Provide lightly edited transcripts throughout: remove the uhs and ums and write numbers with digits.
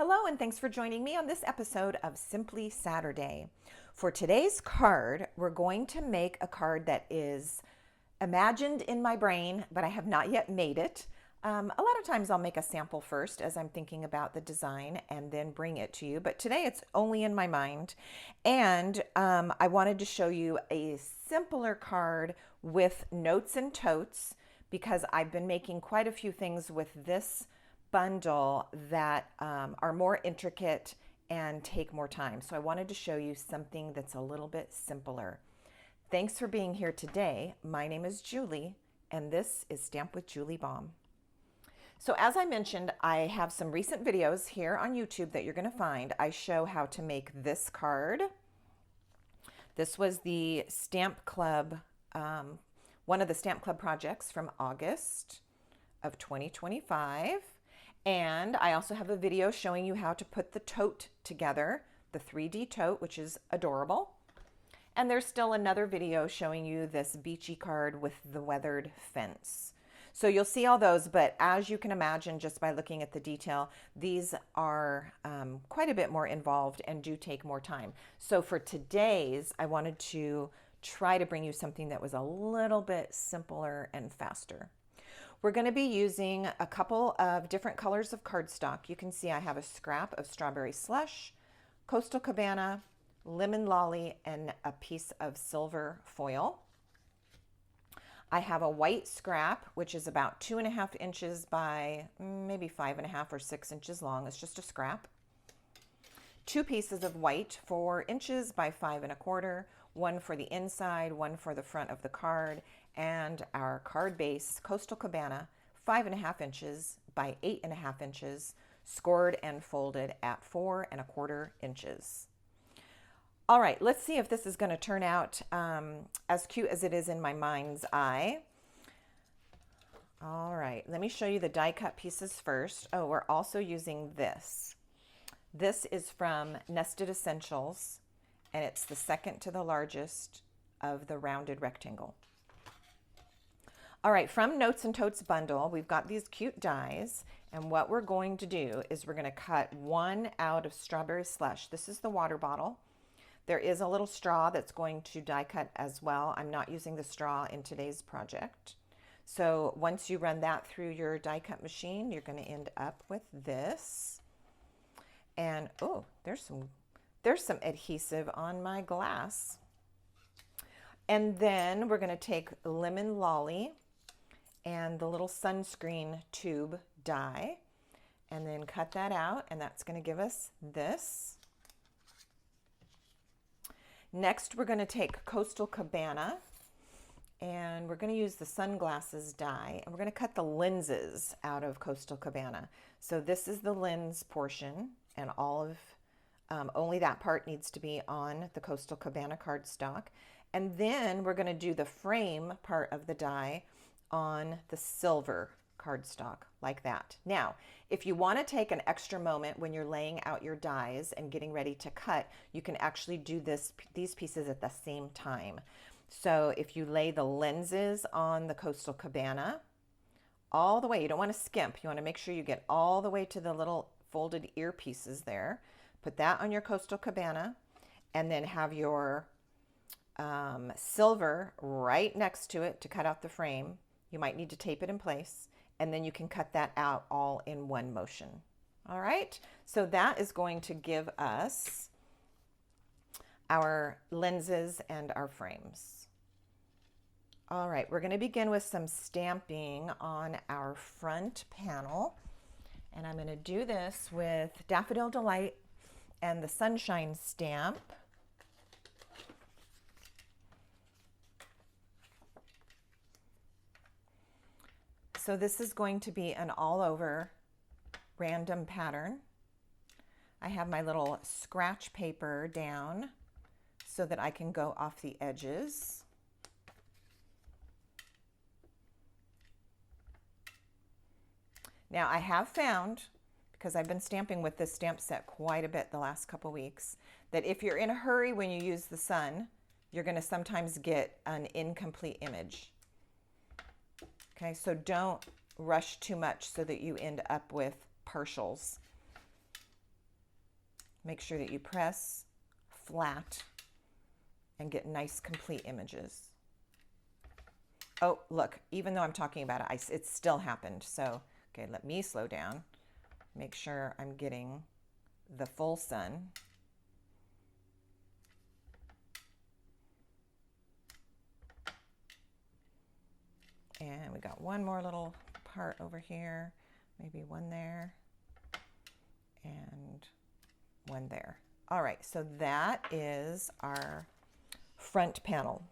Hello, and thanks for joining me on this episode of Simply Saturday. For today's card, we're going to make a card that is imagined in my brain, but I have not yet made it. A lot of times I'll make a sample first as I'm thinking about the design and then bring it to you, but today it's only in my mind. And I wanted to show you a simpler card with notes and totes because I've been making quite a few things with this bundle that are more intricate and take more time. So I wanted to show you something that's a little bit simpler. Thanks for being here today. My name is Julie, and this is Stamp with Julie Baum. So as I mentioned, I have some recent videos here on YouTube that you're going to find. I show how to make this card. This was the Stamp Club, one of the Stamp Club projects from August of 2025. And I also have a video showing you how to put the tote together, the 3D tote, which is adorable. And there's still another video showing you this beachy card with the weathered fence. So you'll see all those, but as you can imagine, just by looking at the detail, these are quite a bit more involved and do take more time. So for today's, I wanted to try to bring you something that was a little bit simpler and faster. We're going to be using a couple of different colors of cardstock. You can see I have a scrap of strawberry slush, coastal cabana, lemon lolly, and a piece of silver foil. I have a white scrap, which is about 2.5 inches by maybe 5.5 or 6 inches long. It's just a scrap. 2 pieces of white, 4 inches by 5.25, one for the inside, one for the front of the card, and our card base, Coastal Cabana, 5.5 inches by 8.5 inches, scored and folded at 4.25 inches. All right, let's see if this is going to turn out as cute as it is in my mind's eye. All right, let me show you the die cut pieces first. Oh, we're also using this. This is from Nested Essentials, and it's the second to the largest of the rounded rectangle. All right, from Notes and Totes bundle, we've got these cute dies, and what we're going to do is we're going to cut one out of strawberry slush. This is the water bottle. There is a little straw that's going to die cut as well. I'm not using the straw in today's project. So once you run that through your die cut machine, you're going to end up with this. And oh, there's some adhesive on my glass. And then we're going to take lemon lolly and the little sunscreen tube die and then cut that out, and that's going to give us this. Next, we're going to take Coastal Cabana, and we're going to use the sunglasses die, and we're going to cut the lenses out of Coastal Cabana. So this is the lens portion, and all of only that part needs to be on the Coastal Cabana cardstock. And then we're going to do the frame part of the die on the silver cardstock, like that. Now, if you want to take an extra moment when you're laying out your dies and getting ready to cut, you can actually do these pieces at the same time. So if you lay the lenses on the Coastal Cabana all the way, you don't want to skimp, you want to make sure you get all the way to the little folded ear pieces there. Put that on your Coastal Cabana, and then have your silver right next to it to cut out the frame. You might need to tape it in place, and then you can cut that out all in one motion. All right, so that is going to give us our lenses and our frames. All right, we're going to begin with some stamping on our front panel, and I'm going to do this with Daffodil Delight and the Sunshine stamp. So this is going to be an all over random pattern. I have my little scratch paper down so that I can go off the edges. Now I have found, because I've been stamping with this stamp set quite a bit the last couple weeks, that if you're in a hurry when you use the sun, you're going to sometimes get an incomplete image. Okay, so don't rush too much so that you end up with partials. Make sure that you press flat and get nice complete images. Oh, look, even though I'm talking about it, it still happened. So, okay, let me slow down. Make sure I'm getting the full sun. And we got one more little part over here, maybe one there and one there. All right, so that is our front panel.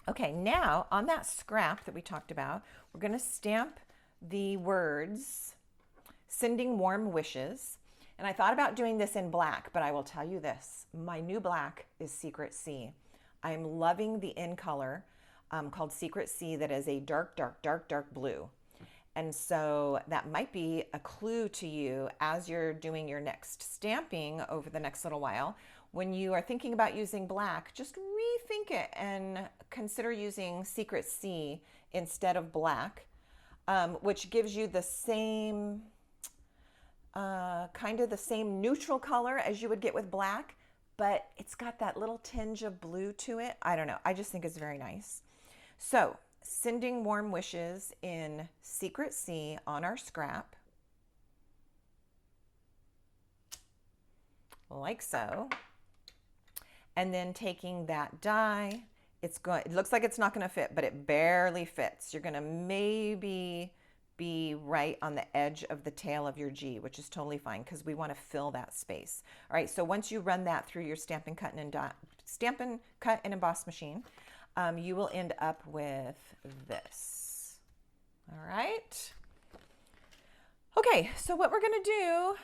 Okay, now on that scrap that we talked about, we're going to stamp the words, sending warm wishes. And I thought about doing this in black, but I will tell you this, my new black is Secret Sea. I'm loving the in color called Secret Sea that is a dark, dark, dark, dark blue. And so that might be a clue to you as you're doing your next stamping over the next little while. When you are thinking about using black, just rethink it and consider using Secret Sea instead of black, which gives you the same, kind of the same neutral color as you would get with black, but it's got that little tinge of blue to it. I don't know. I just think it's very nice. So, sending warm wishes in Secret Sea on our scrap, like so. And then taking that die, it looks like it's not going to fit, but it barely fits. You're going to maybe be right on the edge of the tail of your G, which is totally fine because we want to fill that space. All right, so once you run that through your Stampin' Cut and Emboss machine, you will end up with this. All right. Okay, so what we're going to do,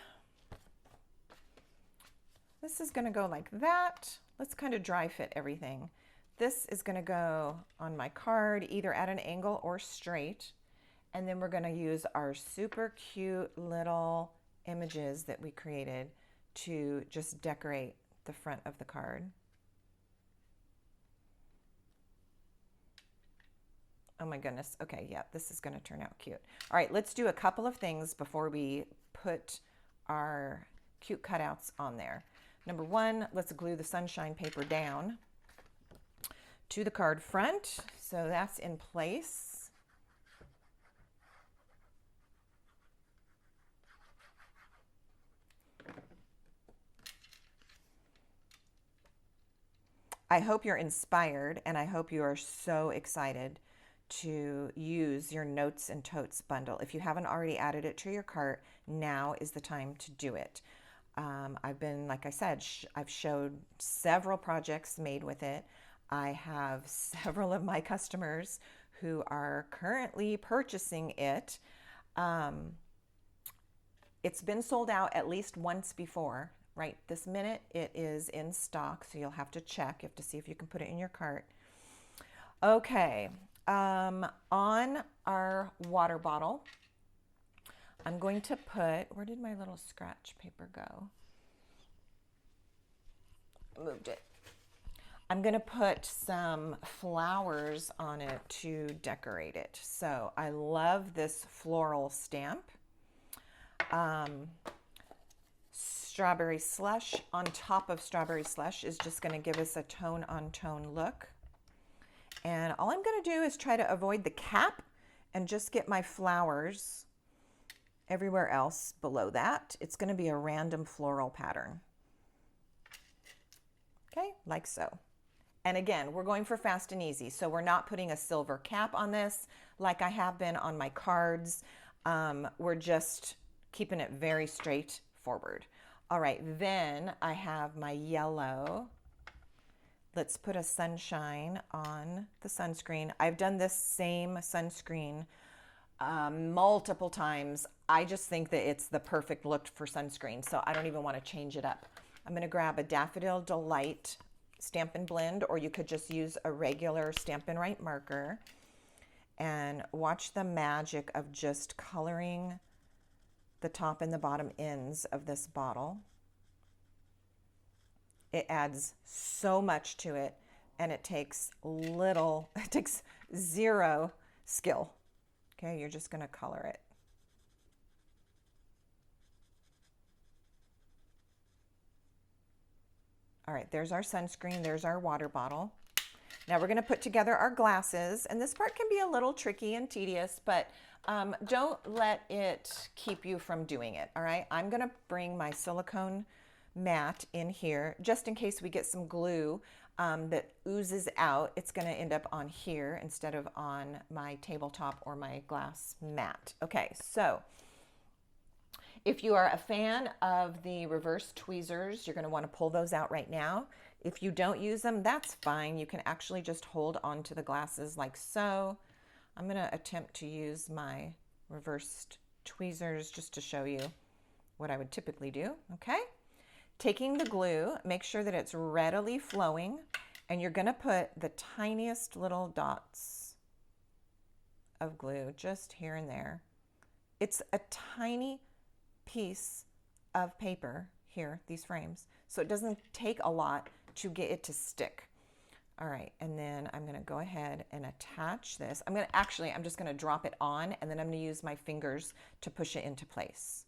this is going to go like that. Let's kind of dry fit everything. This is going to go on my card either at an angle or straight. And then we're going to use our super cute little images that we created to just decorate the front of the card. Oh my goodness. Okay, yeah, this is going to turn out cute. All right, let's do a couple of things before we put our cute cutouts on there. Number one, let's glue the sunshine paper down to the card front. So that's in place. I hope you're inspired, and I hope you are so excited to use your Notes and Totes bundle. If you haven't already added it to your cart, now is the time to do it. I've been, like I said, I've showed several projects made with it. I have several of my customers who are currently purchasing it. It's been sold out at least once before. Right this minute it is in stock, so you'll have to check. You have to see if you can put it in your cart. Okay, on our water bottle, I'm going to put, where did my little scratch paper go? Moved it. I'm going to put some flowers on it to decorate it. So I love this floral stamp. Strawberry Slush on top of Strawberry Slush is just going to give us a tone on tone look. And all I'm going to do is try to avoid the cap and just get my flowers everywhere else below that. It's going to be a random floral pattern. Okay, like so. And again, we're going for fast and easy. So we're not putting a silver cap on this like I have been on my cards. We're just keeping it very straightforward. All right, then I have my yellow. Let's put a sunshine on the sunscreen. I've done this same sunscreen multiple times. I just think that it's the perfect look for sunscreen, so I don't even want to change it up. I'm going to grab a Daffodil Delight Stampin' Blend, or you could just use a regular Stampin' Right marker, and watch the magic of just coloring the top and the bottom ends of this bottle. It adds so much to it, and it takes zero skill. Okay, you're just going to color it. All right, there's our sunscreen, there's our water bottle. Now we're going to put together our glasses, and this part can be a little tricky and tedious, but don't let it keep you from doing it, all right? I'm going to bring my silicone mat in here just in case we get some glue that oozes out. It's going to end up on here instead of on my tabletop or my glass mat. Okay, so if you are a fan of the reverse tweezers, you're going to want to pull those out right now. If you don't use them, that's fine. You can actually just hold onto the glasses like so. I'm going to attempt to use my reversed tweezers just to show you what I would typically do, okay? Taking the glue, make sure that it's readily flowing, and you're going to put the tiniest little dots of glue just here and there. It's a tiny piece of paper here, these frames, so it doesn't take a lot to get it to stick. All right, and then I'm going to go ahead and attach this. I'm just going to drop it on, and then I'm going to use my fingers to push it into place.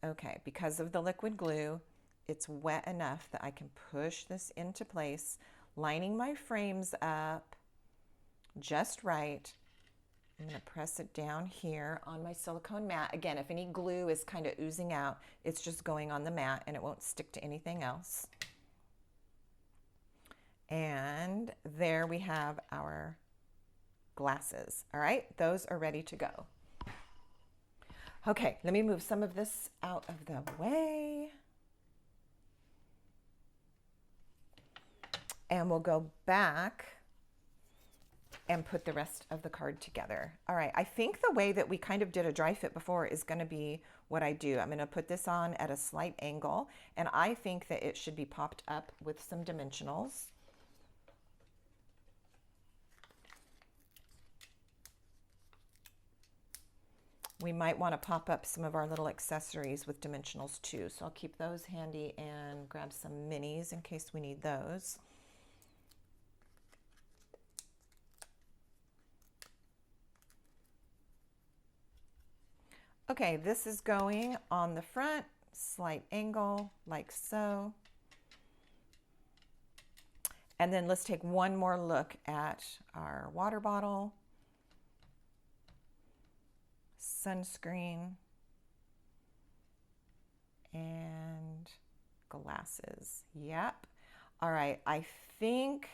Okay, because of the liquid glue, it's wet enough that I can push this into place, lining my frames up just right. I'm going to press it down here on my silicone mat. Again, if any glue is kind of oozing out, it's just going on the mat and it won't stick to anything else. And there we have our glasses. All right, those are ready to go. Okay, let me move some of this out of the way. And we'll go back and put the rest of the card together. All right, I think the way that we kind of did a dry fit before is going to be what I do. I'm going to put this on at a slight angle, and I think that it should be popped up with some dimensionals. We might want to pop up some of our little accessories with dimensionals too, so I'll keep those handy and grab some minis in case we need those. Okay, this is going on the front, slight angle, like so. And then let's take one more look at our water bottle, sunscreen, and glasses. Yep. All right, I think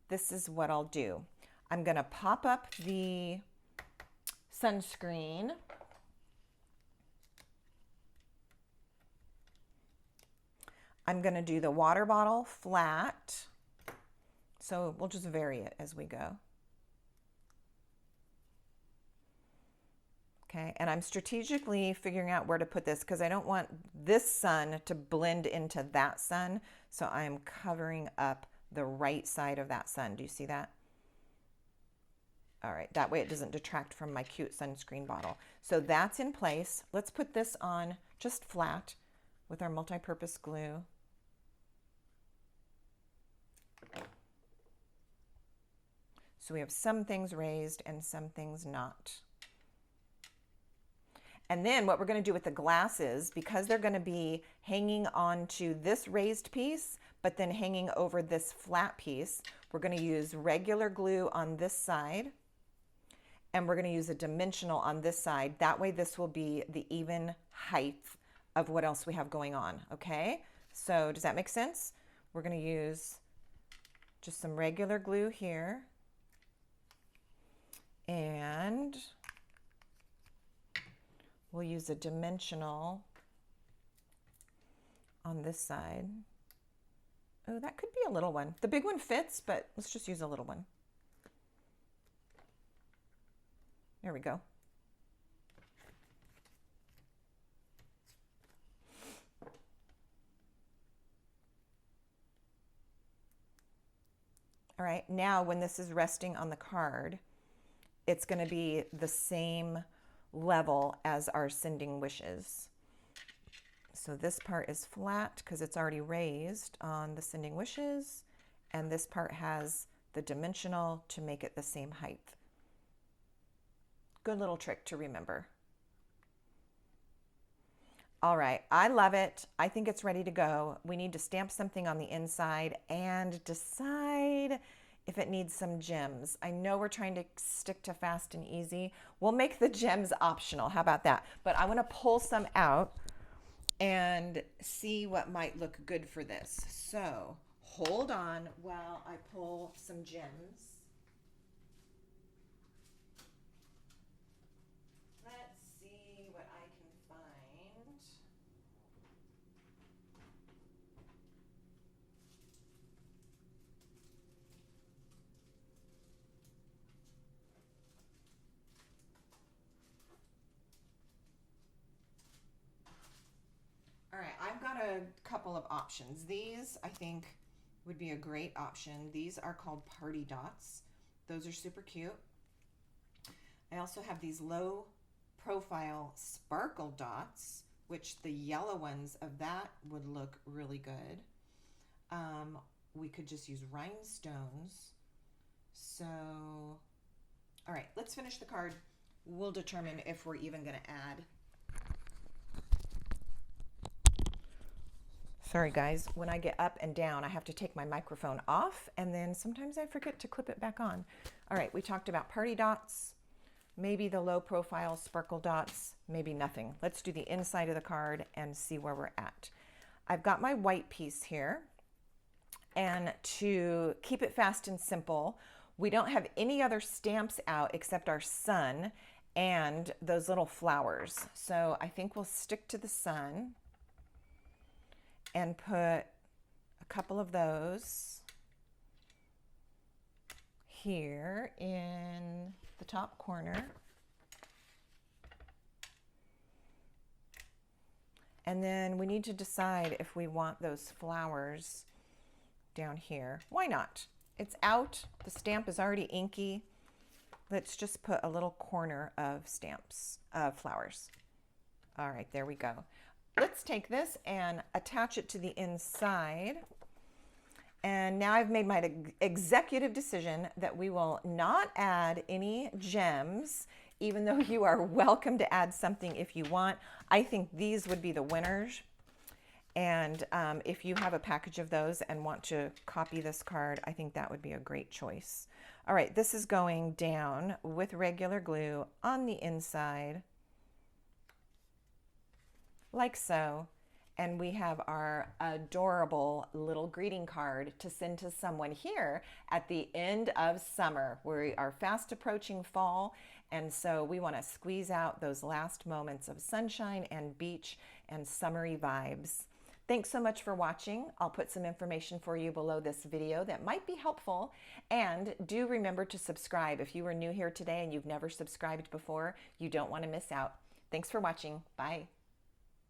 this is what I'll do. I'm going to pop up the sunscreen. I'm going to do the water bottle flat, so we'll just vary it as we go. Okay, and I'm strategically figuring out where to put this because I don't want this sun to blend into that sun, so I'm covering up the right side of that sun. Do you see that? All right, that way it doesn't detract from my cute sunscreen bottle. So that's in place. Let's put this on just flat with our multi-purpose glue. So we have some things raised and some things not. And then what we're going to do with the glasses, because they're going to be hanging onto this raised piece, but then hanging over this flat piece, we're going to use regular glue on this side, and we're going to use a dimensional on this side. That way this will be the even height of what else we have going on, okay? So does that make sense? We're going to use just some regular glue here, and we'll use a dimensional on this side. Oh, that could be a little one. The big one fits, but let's just use a little one. There we go. All right, now when this is resting on the card, it's going to be the same level as our sending wishes. So this part is flat because it's already raised on the sending wishes, and this part has the dimensional to make it the same height. Good little trick to remember. All right, I love it. I think it's ready to go. We need to stamp something on the inside and decide if it needs some gems. I know we're trying to stick to fast and easy. We'll make the gems optional. How about that? But I want to pull some out and see what might look good for this. So hold on while I pull some gems. Let's see what I can find. All right, I've got a couple of options. These, I think, would be a great option. These are called party dots. Those are super cute. I also have these low profile sparkle dots, which the yellow ones of that would look really good. We could just use rhinestones. So, all right, let's finish the card. We'll determine if we're even going to add. Sorry guys, when I get up and down, I have to take my microphone off, and then sometimes I forget to clip it back on. All right, we talked about party dots, maybe the low profile sparkle dots, maybe nothing. Let's do the inside of the card and see where we're at. I've got my white piece here, and to keep it fast and simple, we don't have any other stamps out except our sun and those little flowers. So I think we'll stick to the sun and put a couple of those here in the top corner. And then we need to decide if we want those flowers down here. Why not? It's out. The stamp is already inky. Let's just put a little corner of stamps, flowers. All right, there we go. Let's take this and attach it to the inside. And now I've made my executive decision that we will not add any gems, even though you are welcome to add something if you want. I think these would be the winners. And if you have a package of those and want to copy this card, I think that would be a great choice. All right, this is going down with regular glue on the inside, like so. And we have our adorable little greeting card to send to someone here at the end of summer. We are fast approaching fall, and so we want to squeeze out those last moments of sunshine and beach and summery vibes. Thanks so much for watching. I'll put some information for you below this video that might be helpful. And do remember to subscribe. If you are new here today and you've never subscribed before, you don't want to miss out. Thanks for watching. Bye.